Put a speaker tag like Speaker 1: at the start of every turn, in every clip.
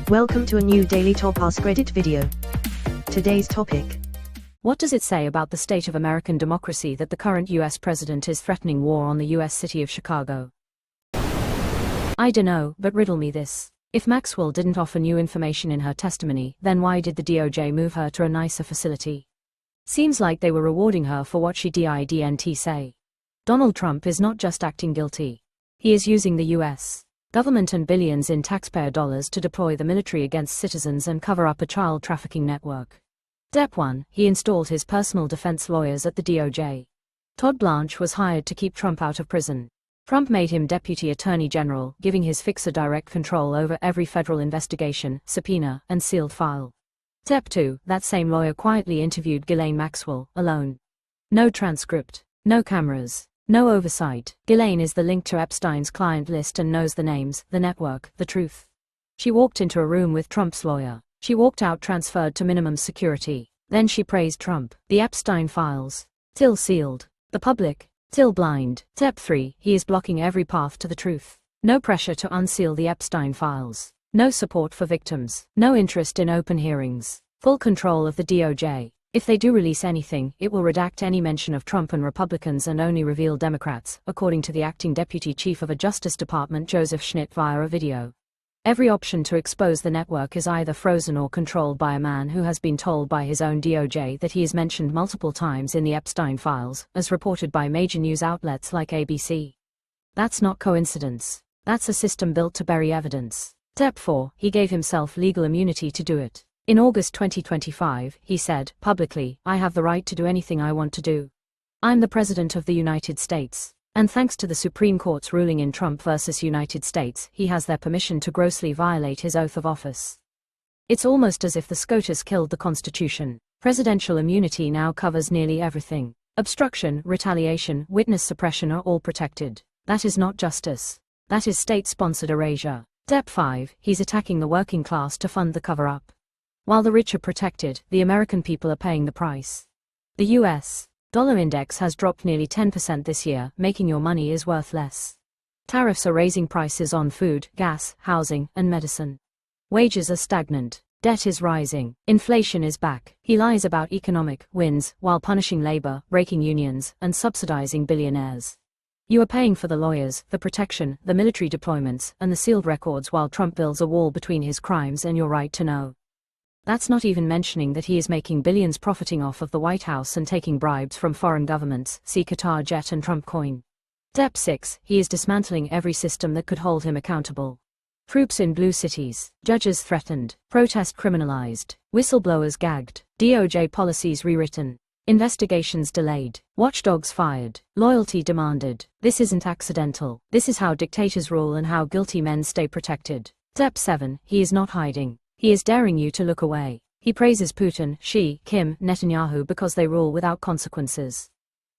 Speaker 1: Welcome to a new daily top AskReddit video. Today's topic.
Speaker 2: What does it say about the state of American democracy that the current US president is threatening war on the US city of Chicago? I dunno, but riddle me this. If Maxwell didn't offer new information in her testimony, then why did the DOJ move her to a nicer facility? Seems like they were rewarding her for what she didn't say. Donald Trump is not just acting guilty. He is using the US government and billions in taxpayer dollars to deploy the military against citizens and cover up a child trafficking network. Step 1. He installed his personal defense lawyers at the DOJ. Todd Blanche was hired to keep Trump out of prison. Trump made him Deputy Attorney General, giving his fixer direct control over every federal investigation, subpoena, and sealed file. Step 2. That same lawyer quietly interviewed Ghislaine Maxwell, alone. No transcript. No cameras. No oversight. Ghislaine is the link to Epstein's client list and knows the names, the network, the truth. She walked into a room with Trump's lawyer. She walked out transferred to minimum security. Then she praised Trump. The Epstein files. Still sealed. The public. Still blind. Step 3. He is blocking every path to the truth. No pressure to unseal the Epstein files. No support for victims. No interest in open hearings. Full control of the DOJ. If they do release anything, it will redact any mention of Trump and Republicans and only reveal Democrats, according to the acting Deputy Chief of a Justice Department Joseph Schnitt via a video. Every option to expose the network is either frozen or controlled by a man who has been told by his own DOJ that he is mentioned multiple times in the Epstein files, as reported by major news outlets like ABC. That's not coincidence. That's a system built to bury evidence. Step 4. He gave himself legal immunity to do it. In August 2025, he said, publicly, I have the right to do anything I want to do. I'm the President of the United States. And thanks to the Supreme Court's ruling in Trump versus United States, he has their permission to grossly violate his oath of office. It's almost as if the SCOTUS killed the Constitution. Presidential immunity now covers nearly everything. Obstruction, retaliation, witness suppression are all protected. That is not justice. That is state-sponsored erasure. Step 5. He's attacking the working class to fund the cover-up. While the rich are protected, the American people are paying the price. The US dollar index has dropped nearly 10% this year, making your money is worth less. Tariffs are raising prices on food, gas, housing, and medicine. Wages are stagnant. Debt is rising. Inflation is back. He lies about economic wins, while punishing labor, breaking unions, and subsidizing billionaires. You are paying for the lawyers, the protection, the military deployments, and the sealed records while Trump builds a wall between his crimes and your right to know. That's not even mentioning that he is making billions profiting off of the White House and taking bribes from foreign governments, see Qatar Jet and Trump Coin. Step 6. He is dismantling every system that could hold him accountable. Troops in blue cities, judges threatened, protest criminalized, whistleblowers gagged, DOJ policies rewritten, investigations delayed, watchdogs fired, loyalty demanded. This isn't accidental. This is how dictators rule and how guilty men stay protected. Step 7. He is not hiding. He is daring you to look away. He praises Putin, Xi, Kim, Netanyahu because they rule without consequences.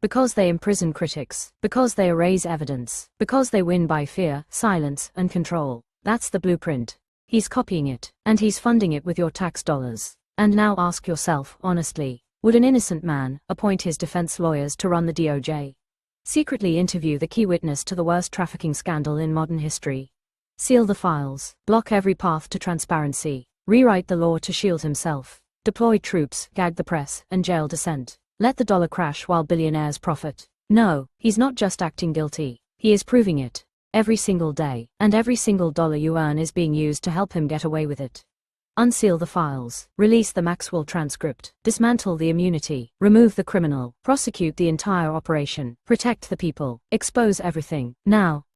Speaker 2: Because they imprison critics. Because they erase evidence. Because they win by fear, silence, and control. That's the blueprint. He's copying it. And he's funding it with your tax dollars. And now ask yourself, honestly, would an innocent man appoint his defense lawyers to run the DOJ? Secretly interview the key witness to the worst trafficking scandal in modern history? Seal the files. Block every path to transparency. Rewrite the law to shield himself. Deploy troops, gag the press, and jail dissent. Let the dollar crash while billionaires profit. No, he's not just acting guilty. He is proving it. Every single day. And every single dollar you earn is being used to help him get away with it. Unseal the files. Release the Maxwell transcript. Dismantle the immunity. Remove the criminal. Prosecute the entire operation. Protect the people. Expose everything. Now.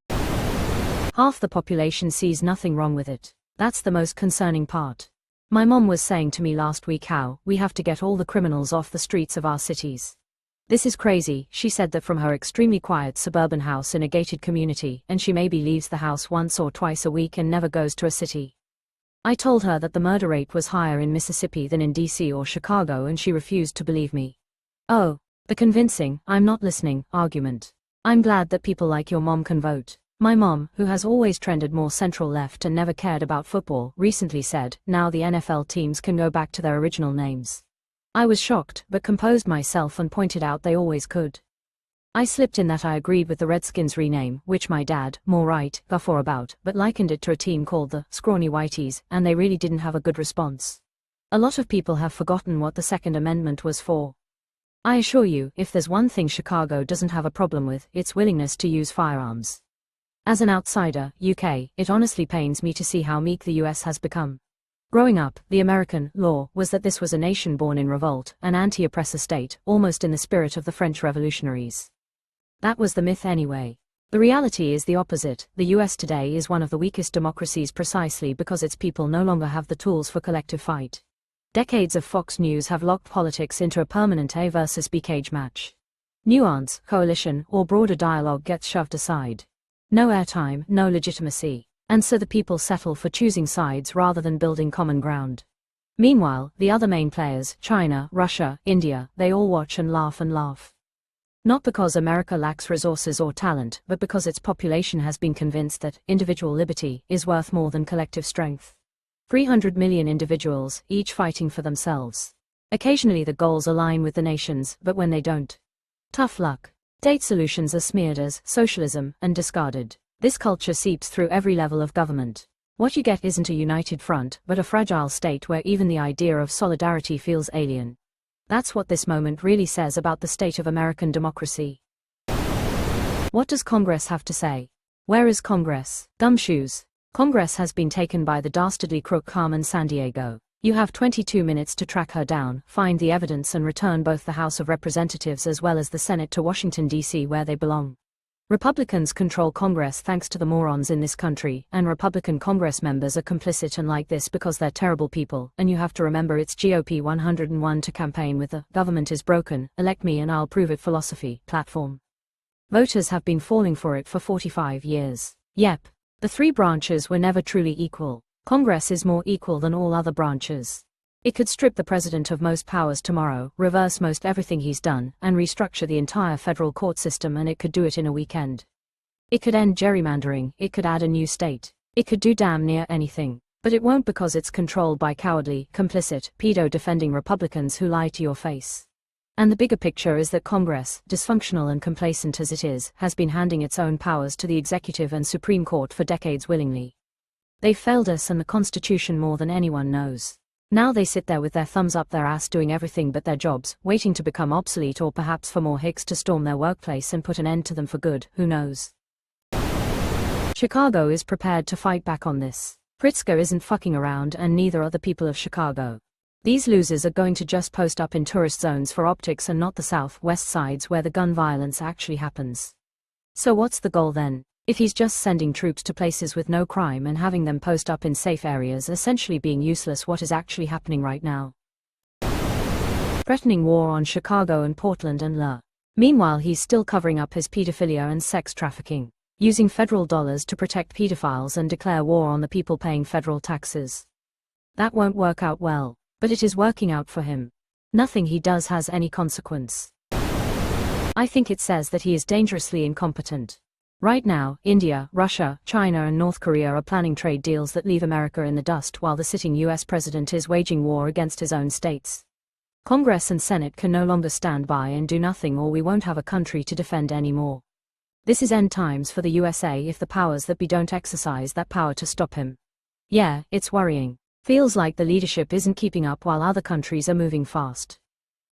Speaker 2: Half the population sees nothing wrong with it. That's the most concerning part. My mom was saying to me last week how we have to get all the criminals off the streets of our cities. This is crazy. She said that from her extremely quiet suburban house in a gated community, and she maybe leaves the house once or twice a week and never goes to a city. I told her that the murder rate was higher in Mississippi than in DC or Chicago, and she refused to believe me. Oh, the convincing, I'm not listening, argument. I'm glad that people like your mom can vote. My mom, who has always trended more central-left and never cared about football, recently said, now the NFL teams can go back to their original names. I was shocked, but composed myself and pointed out they always could. I slipped in that I agreed with the Redskins rename, which my dad, more right, guffaw about, but likened it to a team called the Scrawny Whiteys, and they really didn't have a good response. A lot of people have forgotten what the Second Amendment was for. I assure you, if there's one thing Chicago doesn't have a problem with, it's willingness to use firearms. As an outsider, UK, it honestly pains me to see how meek the US has become. Growing up, the American law was that this was a nation born in revolt, an anti-oppressor state, almost in the spirit of the French revolutionaries. That was the myth anyway. The reality is the opposite. The US today is one of the weakest democracies precisely because its people no longer have the tools for collective fight. Decades of Fox News have locked politics into a permanent A versus B cage match. Nuance, coalition, or broader dialogue gets shoved aside. No airtime, no legitimacy. And so the people settle for choosing sides rather than building common ground. Meanwhile, the other main players, China, Russia, India, they all watch and laugh and laugh. Not because America lacks resources or talent, but because its population has been convinced that individual liberty is worth more than collective strength. 300 million individuals, each fighting for themselves. Occasionally the goals align with the nations, but when they don't, tough luck. State solutions are smeared as socialism and discarded. This culture seeps through every level of government. What you get isn't a united front, but a fragile state where even the idea of solidarity feels alien. That's what this moment really says about the state of American democracy. What does Congress have to say? Where is Congress? Gumshoes. Congress has been taken by the dastardly crook Carmen Sandiego. You have 22 minutes to track her down, find the evidence and return both the House of Representatives as well as the Senate to Washington, D.C. where they belong. Republicans control Congress thanks to the morons in this country, and Republican Congress members are complicit and like this because they're terrible people, and you have to remember it's GOP 101 to campaign with the "government is broken, elect me and I'll prove it" philosophy platform. Voters have been falling for it for 45 years. Yep. The three branches were never truly equal. Congress is more equal than all other branches. It could strip the president of most powers tomorrow, reverse most everything he's done, and restructure the entire federal court system, and it could do it in a weekend. It could end gerrymandering, it could add a new state. It could do damn near anything. But it won't because it's controlled by cowardly, complicit, pedo-defending Republicans who lie to your face. And the bigger picture is that Congress, dysfunctional and complacent as it is, has been handing its own powers to the executive and Supreme Court for decades willingly. They've failed us and the Constitution more than anyone knows. Now they sit there with their thumbs up their ass doing everything but their jobs, waiting to become obsolete or perhaps for more hicks to storm their workplace and put an end to them for good, who knows. Chicago is prepared to fight back on this. Pritzker isn't fucking around and neither are the people of Chicago. These losers are going to just post up in tourist zones for optics and not the south-west sides where the gun violence actually happens. So what's the goal then? If he's just sending troops to places with no crime and having them post up in safe areas, essentially being useless, what is actually happening right now? Threatening war on Chicago and Portland and La. Meanwhile he's still covering up his pedophilia and sex trafficking, using federal dollars to protect pedophiles and declare war on the people paying federal taxes. That won't work out well, but it is working out for him. Nothing he does has any consequence. I think it says that he is dangerously incompetent. Right now, India, Russia, China and North Korea are planning trade deals that leave America in the dust while the sitting US president is waging war against his own states. Congress and Senate can no longer stand by and do nothing, or we won't have a country to defend anymore. This is end times for the USA if the powers that be don't exercise that power to stop him. Yeah, it's worrying. Feels like the leadership isn't keeping up while other countries are moving fast.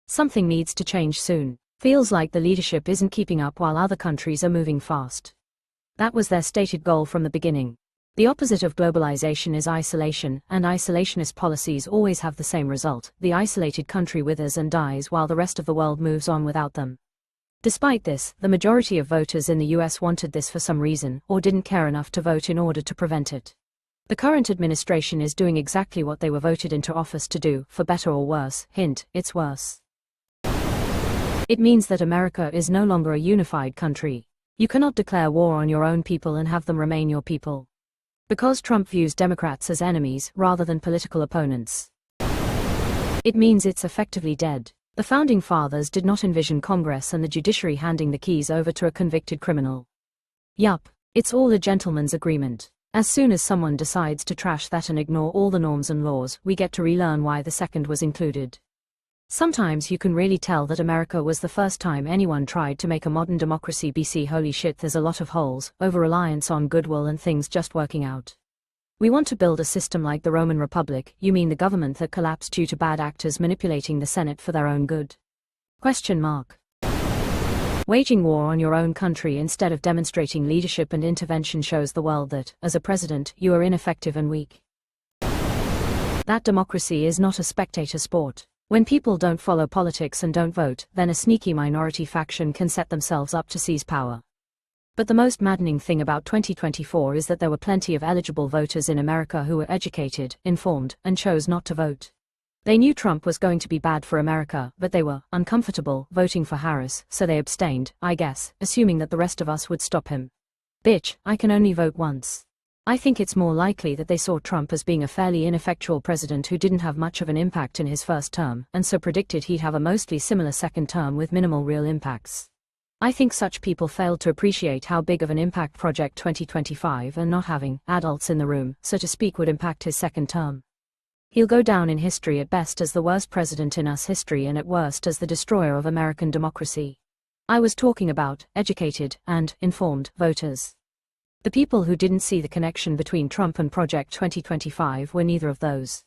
Speaker 2: Something needs to change soon. Feels like the leadership isn't keeping up while other countries are moving fast. That was their stated goal from the beginning. The opposite of globalization is isolation, and isolationist policies always have the same result: the isolated country withers and dies while the rest of the world moves on without them. Despite this, the majority of voters in the US wanted this for some reason, or didn't care enough to vote in order to prevent it. The current administration is doing exactly what they were voted into office to do, for better or worse. Hint, it's worse. It means that America is no longer a unified country. You cannot declare war on your own people and have them remain your people. Because Trump views Democrats as enemies rather than political opponents. It means it's effectively dead. The Founding Fathers did not envision Congress and the judiciary handing the keys over to a convicted criminal. Yup, it's all a gentleman's agreement. As soon as someone decides to trash that and ignore all the norms and laws, we get to relearn why the second was included. Sometimes you can really tell that America was the first time anyone tried to make a modern democracy. BC. Holy shit, there's a lot of holes, over-reliance on goodwill and things just working out. We want to build a system like the Roman Republic. You mean the government that collapsed due to bad actors manipulating the Senate for their own good? Question mark. Waging war on your own country instead of demonstrating leadership and intervention shows the world that, as a president, you are ineffective and weak. That democracy is not a spectator sport. When people don't follow politics and don't vote, then a sneaky minority faction can set themselves up to seize power. But the most maddening thing about 2024 is that there were plenty of eligible voters in America who were educated, informed, and chose not to vote. They knew Trump was going to be bad for America, but they were uncomfortable voting for Harris, so they abstained, I guess, assuming that the rest of us would stop him. Bitch, I can only vote once. I think it's more likely that they saw Trump as being a fairly ineffectual president who didn't have much of an impact in his first term, and so predicted he'd have a mostly similar second term with minimal real impacts. I think such people failed to appreciate how big of an impact Project 2025 and not having adults in the room, so to speak, would impact his second term. He'll go down in history at best as the worst president in US history and at worst as the destroyer of American democracy. I was talking about educated and informed voters. The people who didn't see the connection between Trump and Project 2025 were neither of those.